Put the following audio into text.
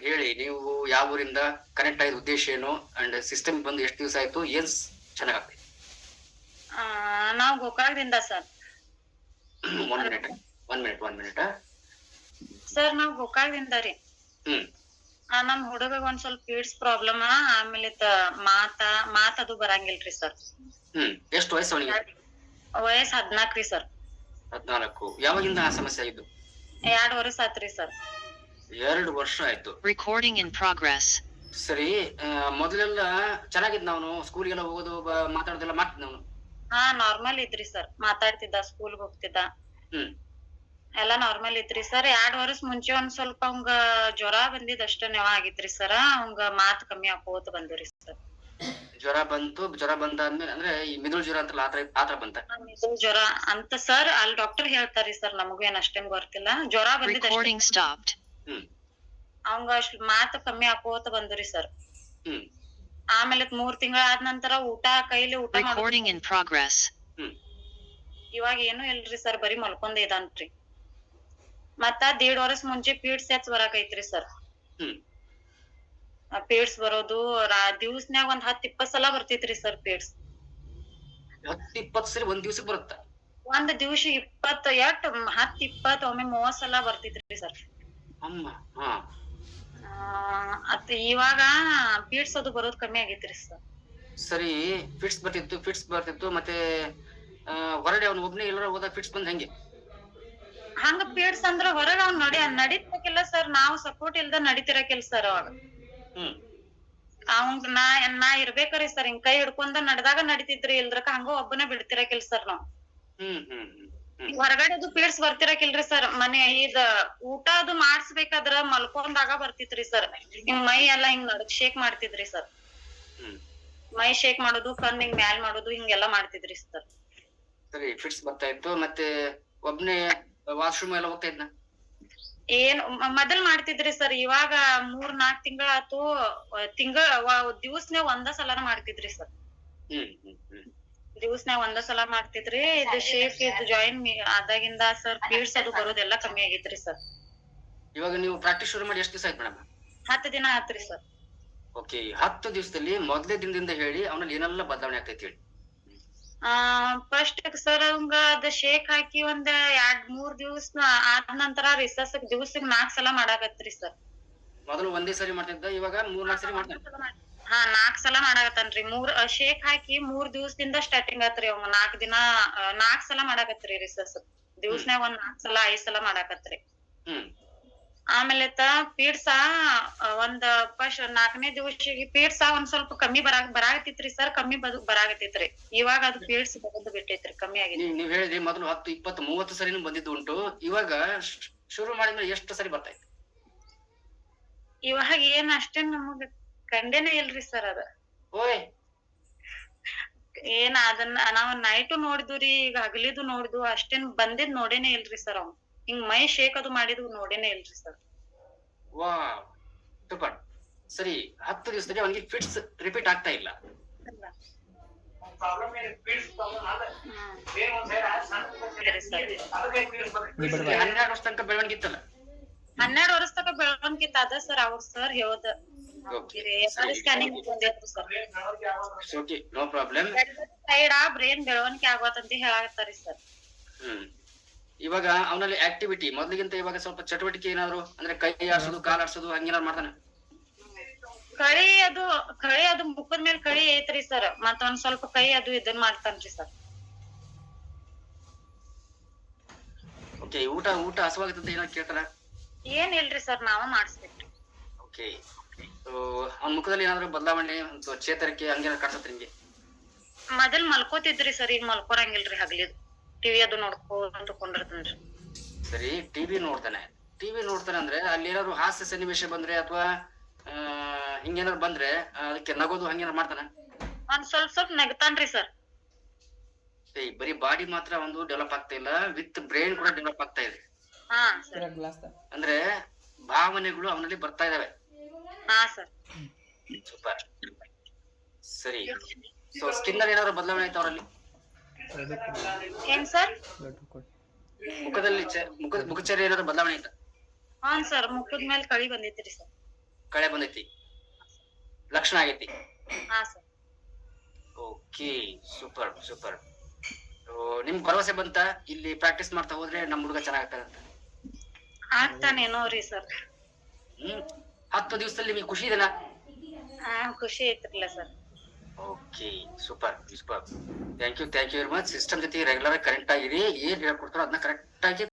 ಹೇಳಿ, ನೀವು ಯಾವ ಊರಿಂದ ಕನೆಕ್ಟ್ ಆಗಿದ ಉದ್ದೇಶ ಏನು ಅಂಡ್ ಸಿಸ್ಟಮ್ ಬಂದು ಎಷ್ಟು ದಿವಸ ಆಯ್ತು, ಏನ್ ಚೆನ್ನಾಗಾಗ್ತದೆ? ನಾವ್ ಗೋಕಾಕದಿಂದ ಸರ್. One minute. ಸರ್ ನಾವ್ ಗೋಕಾಕದಿಂದ ರೀ. ಹ್ಮ್ ನಮ್ ಹುಡುಗಗ್ ಒಂದ್ ಸ್ವಲ್ಪ ಪೀಡ್ಸ್ ಪ್ರಾಬ್ಲಮ್, ಆಮೇಲೆ ಮಾತದು ಬರಂಗಿಲ್ರಿ ಸರ್. ಎಷ್ಟು ವಯಸ್ಸು ಅವನಿಗೆ? ವಯಸ್ಸ್ 14 ರೀ ಸರ್. 14. ಯಾವಾಗಿಂದ ಆ ಸಮಸ್ಯೆ ಆಗಿದ್ದು? 2 ವರ್ಷ ಆತ್ರಿ ಸರ್. 2 ವರ್ಷ ಆಯ್ತು. Recording in progress. ಸರಿ, ಮೊದಲೆಲ್ಲ ಚೆನ್ನಾಗಿದ್ ಅವನು, ಸ್ಕೂಲ್ಗೆಲ್ಲ ಹೋಗೋದು ಮಾತಾಡೋದೆಲ್ಲ ಮಾಡ್ತಿದ್ದ ಅವನು? ನಾರ್ಮಲ್ ಇದ್ರಿ ಸರ್, ಮಾತಾಡ್ತಿದ್ದ, ಸ್ಕೂಲ್ಗೆ ಹೋಗ್ತಿದ್ದ, ಹ್ಮ್ ಎಲ್ಲಾ ನಾರ್ಮಲ್ ಇತ್ರಿ ಸರ್. 2 ವರ್ಷ ಮುಂಚೆ ಒಂದ್ ಸ್ವಲ್ಪ ಅವಂಗ ಜ್ವರ ಬಂದಿದ್ ಅಷ್ಟ ನೆವ ಆಗಿತ್ರಿ ಸರ್. ಅವಂಗ ಮಾತ್ ಕಮ್ಮಿ ಆಕೋತ ಬಂದ್ರಿ ಸರ್. ಜ್ವರ ಬಂದಾದ್ಮೇಲೆ ಅಂದ್ರೆ ಈ ಮಿದುಳು ಜ್ವರ ಅಂತಲ್ಲ, ಆತರ ಬಂತ? ಮಿದುಳು ಜ್ವರ ಅಂತ ಸರ್, ಅಲ್ಲಿ ಡಾಕ್ಟರ್ ಹೇಳ್ತಾರಿ ಸರ್, ನಮಗೂ ಏನ್ ಅಷ್ಟೇನ್ ಗೊತ್ತಿಲ್ಲ. ಜ್ವರ ಬಂದಿದ್ Recording stopped. ಅವಂಗ ಅಷ್ಟ್ ಮಾತ್ ಕಮ್ಮಿ ಆಕೋತ ಬಂದ್ರಿ ಸರ್. ಆಮೇಲೆ 3 ತಿಂಗಳ ಆದ ನಂತರ ಕೈಲಿ ಊಟ Recording in progress. ಇವಾಗ ಏನು ಇಲ್ರಿ ಸರ್, ಬರೀ ಮಲ್ಕೊಂಡೇ ಇದಾನ್ರಿ. ಮತ್ತ 1.5 ವರ್ಷ ಮುಂಚೆ ಪೀಡ್ಸ್ ಬರಾಕೈತ್ರಿ ಸರ್. ಪೀಡ್ಸ್ ಬರೋದು ದಿವ್ಸನ್ಯಾಗ ಒಂದ್ 10-20 ಸಲ ಬರ್ತಿತ್ರಿ ಸರ್ ಪೀಡ್ಸ್. 10-20 ಸರಿ ಒಂದ್ ದಿವ್ಸಕ್ಕೆ ಬರುತ್ತ? ಒಂದ್ ದಿವ್ಸ 10-20 ಒಮ್ಮೆ 30 ಸಲ ಬರ್ತಿತ್ರಿ ಸರ್. ಇವಾಗ ಪೀಡ್ಸ್ ಅದು ಬರೋದ್ ಕಮ್ಮಿ ಆಗೈತ್ರಿ ಸರ್. ಸರಿ, ಫಿಟ್ಸ್ ಬರ್ತಿತ್ತು ಮತ್ತೆ ಹೊರಡೆ ಅವ್ನು ಒಬ್ನೇ ಎಲ್ಲರ ಹೋದಾಗ ಫಿಟ್ಸ್ ಬಂದ್ ಹೆಂಗೆ? ಹಂಗ ಪೀಡ್ಸ್ ಅಂದ್ರ ಹೊರಗ ಅವ್ನ್ ನಡಿತಿರಕಿಲ್ಲ ಸರ್, ನಾವು ಸಪೋರ್ಟ್ ಇಲ್ದ ನಡಿತಿರಕಿಲ್ಲ ಸರ್. ಅವಾಗ ಅವಂಗ ನಾ ಇರ್ಬೇಕ್ರಿ ಸರ್, ಹಿಂಗ್ ಕೈ ಹಿಡ್ಕೊಂಡ ನಡ್ದಾಗ ನಡಿತಿದ್ರಿ, ಇಲ್ದ್ರಕ ಹಂಗ ಒಬ್ಬನೇ ಬಿಡ್ತಿರಕಿಲ್ ಸರ್ ನಾವ್. ಹೊರಗಡೆ ಅದು ಪೀಡ್ಸ್ ಬರ್ತಿರಕಿಲ್ರಿ ಸರ್. ಮನೆ ಊಟ ಅದು ಮಾಡ್ಸ್ಬೇಕಾದ್ರ ಮಲ್ಕೊಂಡಾಗ ಬರ್ತಿತ್ರಿ ಸರ್. ಹಿಂಗ್ ಮೈ ಎಲ್ಲಾ ಹಿಂಗ್ ಶೇಕ್ ಮಾಡ್ತಿದ್ರಿ ಸರ್. ಮೈ ಶೇಕ್ ಮಾಡೋದು, ಕಣ್ ಹಿಂಗ್ ಮ್ಯಾಲ್ ಮಾಡೋದು, ಹಿಂಗೆಲ್ಲಾ ಮಾಡ್ತಿದ್ರಿ ಸರ್. ಸರಿ, ಫಿಟ್ಸ್ ಬರ್ತಾ ಇತ್ತು, ಮತ್ತೆ ಒಬ್ನೇ ವಾಶ್ರೂಮ್ ಎಲ್ಲ ಹೋಗ್ತಾ ಇದ್ನ? ಏನ್ ಮೊದಲ್ ಮಾಡ್ತಿದ್ರಿ ಸರ್, ಇವಾಗ 3-4 ತಿಂಗಳ ಆತು. ದಿವ್ಸನೇ ಒಂದ ಸಲಾನ ಮಾಡ್ತಿದ್ರಿ ಸರ್. ದಿವ್ಸನ್ಯಾಗ ಒಂದ ಸಲ ಮಾಡ್ತಿದ್ರಿ. ಇದು ಶೇಕ್ ಜಾಯಿನ್ ಆದಾಗಿಂದ ಸರ್ ಪೀಡ್ಸ್ ಅದು ಬರೋದೆಲ್ಲ ಕಮ್ಮಿ ಆಗೈತ್ರಿ ಸರ್. ಇವಾಗ ನೀವು ಪ್ರಾಕ್ಟೀಸ್ ಶುರು ಮಾಡಿ ಎಷ್ಟು ದಿವಸ ಆಯ್ತು ಮೇಡಮ್? 10 ದಿನ ಆತ್ರಿ ಸರ್. ಓಕೆ, 10 ದಿವಸದಲ್ಲಿ ಮೊದಲೇ ದಿನದಿಂದ ಹೇಳಿ ಅವನಲ್ಲಿ ಏನೆಲ್ಲ ಬದಲಾವಣೆ ಆಗ್ತೈತಿ ಹೇಳಿ. ಫಸ್ಟ್ ಸರ್ ಅವಂಗ ಅದ ಶೇಕ್ ಹಾಕಿ ಒಂದ್ 2-3 ದಿವಸ ಆದ ನಂತರ ದಿವ್ಸಕ್ 4 ಸಲ ಮಾಡಾಕತ್ರಿ ಸರ್. ಮೊದಲು ಒಂದೇ ಸರಿ ಮಾಡ್ತಿದ್ದ, ಇವಾಗ 3-4 ಸರಿ ಮಾಡ್ತಾನೆ? 4 ಸಲ ಮಾಡಾಕತ್ತಾನ್ರಿ. ಶೇಕ್ ಹಾಕಿ 3 ದಿವಸದಿಂದ ಸ್ಟಾರ್ಟಿಂಗ್ ಆತ್ರಿ. ಅವಂಗ 4 ಸಲ ಮಾಡಾಕತ್ರಿ ರಿಸಸ್. ದಿವ್ಸನ್ಯಾಗ ಒಂದ್ 4 ಸಲ 5 ಸಲ ಮಾಡಾಕತ್ರಿ. ಆಮೇಲೆ ಪೀಡ್ಸ ಒಂದ್ ಫಸ್ಟ್ 4ನೇ ದಿವಸಿಗೆ ಪೀಡ್ಸ ಒಂದ್ ಸ್ವಲ್ಪ ಕಮ್ಮಿ ಬರಾಕತ್ತಿತ್ರಿ ಸರ್. ಕಮ್ಮಿ ಬರಾಕತ್ತಿತ್ರಿ. ಇವಾಗ ಅದು ಪೀಡ್ಸ್ ಬರೋದು ಬಿಟ್ಟೈತ್ರಿ, ಕಮ್ಮಿ ಆಗೈತಿ. ನೀವ್ ಹೇಳಿದ್ರಿ ಮೊದಲು 10-20-30 ಸರಿನೂ ಬಂದಿದ್ದು ಉಂಟು, ಇವಾಗ ಶುರು ಮಾಡಿದ್ಮೇಲೆ ಎಷ್ಟು ಸರಿ ಬರ್ತೈತಿ? ಇವಾಗ ಏನ್ ಅಷ್ಟೇನ್ ನಮಗ್ ಕಂಡೇನೆ ಇಲ್ರಿ ಸರ್. ಅದ ಏನ್ ಅದನ್ನ ನಾವ್ ನೈಟು ನೋಡಿದ್ವಿ, ಈಗ ಹಗಲಿದು ನೋಡಿದ್ವು, ಅಷ್ಟೇನ್ ಬಂದಿದ್ ನೋಡೇನೆ ಇಲ್ರಿ ಸರ್. ಅವ್ ಹಿಂಗ್ ಮೈ ಶೇಕ್ ಅದು ಮಾಡಿದ್ ನೋಡೇನೆ ಇಲ್ರಿ ಸರ್. Wow, super. ಸರಿ, 10 ದಿವಸದಲ್ಲಿ ಅವನಿಗೆ ಫಿಟ್ಸ್ ರಿಪೀಟ್ ಆಗ್ತಾ ಇಲ್ಲ? 12 ವರ್ಷ ತನಕ ಬೆಳವಣಿಗೆ ಇತ್ತಲ್ಲ? 12 ವರ್ಷ ತನಕ ಬೆಳವಣಿಗೆ ಇತ್ತ ಅದ ಸರ್. ಅವ್ರ ಸರ್ ಹೇಳೋದ ಸ್ಕ್ಯಾನಿಂಗ್ ನೋ ಪ್ರಾಬ್ಲಮ್. ಬ್ರೇನ್ ಬೆಳವಣಿಗೆ ಆಗತ್ತಂತ ಹೇಳಾಕತ್ತಾರಿ ಸರ್. ಇವಾಗ ಅವನಲ್ಲಿ ಆಕ್ಟಿವಿಟಿ ಮೊದ್ಲಿಗಿಂತ ಇವಾಗ ಸ್ವಲ್ಪ ಚಟುವಟಿಕೆ ಏನಾದ್ರು, ಅಂದ್ರೆ ಕೈ ಆಡ್ಸೋದು, ಕಾಲ್ ಆಡ್ಸೋದು ಹಂಗೇನಾದ್ರು ಮಾಡ್ತಾನೆ? ಕಳಿ ಅದು ಮುಖದ ಮೇಲೆ ಕಳಿ ಐತ್ರಿ ಸರ್. ಮತ್ತ ಒಂದ್ ಸ್ವಲ್ಪ ಕೈ ಅದು ಇದನ್ ಮಾಡ್ತಾನ್ರಿ ಸರ್. ಓಕೆ, ಊಟ ಹಸುವಾಗತ್ತಂತ ಏನಾದ್ರು ಕೇಳ್ತಾರ? ಏನ್ ಇಲ್ರಿ ಸರ್, ನಾವ ಮಾಡಿಸ್ಬೇಕ್ರಿ. ಓಕೆ, ಅವ್ನ ಮುಖದಲ್ಲಿ ಏನಾದ್ರು ಬದಲಾವಣೆ, ಚೇತರಿಕೆ ಹಂಗೇನಾದ್ರು ಕಾಣಿಸುತ್ತೆ ನಿಮ್ಗೆ? ಮೊದಲ್ ಮಲ್ಕೋತಿದ್ರಿ ಸರ್, ಈಗ ಮಲ್ಕೋರಂಗಿಲ್ರಿ. ಹಗ್ಲಿದ್ ಟಿವಿ ಅದು ನೋಡ್ಕೊಂತ ಕುಂಡಿರ್ತಾನ್ರಿ. ಸರಿ, ಟಿವಿ ನೋಡ್ತಾನೆ ಅಂದ್ರೆ ಅಲ್ಲಿ ಏನಾದ್ರು ಹಾಸ್ಯ ಸನ್ನಿವೇಶ ಬಂದ್ರೆ ಅಥವಾ ಹಿಂಗೇನಾದ್ರು ಬಂದ್ರೆ ಅದಕ್ಕೆ ನಗೋದು ಹಂಗೇನಾದ್ರು ಮಾಡ್ತಾನ? ಒಂದ್ ಸ್ವಲ್ಪ ನಗ್ತಾನ್ರಿ ಸರ್. ಬರೀ ಬಾಡಿ ಮಾತ್ರ ಒಂದು ಡೆವಲಪ್ ಆಗ್ತಾ ಇಲ್ಲ, ವಿತ್ ಬ್ರೈನ್ ಕೂಡ ಡೆವಲಪ್ ಆಗ್ತಾ ಇದೆ. ಅಂದ್ರೆ ಭಾವನೆಗಳು ಅವನಲ್ಲಿ ಬರ್ತಾ ಇದಾವೆ. ಸೂಪರ್. ಸರಿ, ಸೊ ಸ್ಕಿನ್ ಅಲ್ಲಿ ಏನಾದ್ರು ಬದಲಾವಣೆ ಆಯ್ತಾ ಅವರಲ್ಲಿ? ಏನ್ ಸರ್? ಮುಖದಲ್ಲಿ ಮುಖಚರ್ಯ ಏನಾದ್ರು ಬದಲಾವಣೆ ಆಯ್ತಾ? ಸರ್, ಮುಖದ ಮೇಲೆ ಕಳಿ ಬಂದೈತ್ರಿ ಸರ್. ಕಳೆ ಬಂದೈತಿ, ಲಕ್ಷಣ ಆಗೈತಿ. ಹಾ ಸರ್. Okay, super super. ನಿಮ್ಗೆ ಭರವಸೆ ಬಂತ ಇಲ್ಲಿ ಪ್ರಾಕ್ಟೀಸ್ ಮಾಡ್ತಾ ಹೋದ್ರೆ ನಮ್ ಹುಡುಗ ಚೆನ್ನಾಗ್ತಾನೆ ಅಂತ? ಆಗ್ತಾನೇನೋ ರೀ ಸರ್. 10 ದಿವಸದಲ್ಲಿ ನಿಮಗೆ ಖುಷಿ ಇದೆನಾ? ಖುಷಿ ಐತ್ರಲ್ಲ sir. Okay, super super. Thank you very much. System ಜೊತೆ ರೆಗ್ಯುಲರ್ ಕರೆಕ್ಟ್ ಆಗಿರಿ, ಏನ್ ಹೇಳ್ಕೊಡ್ತಾರೋ ಅದನ್ನ ಕರೆಕ್ಟ್ ಆಗಿ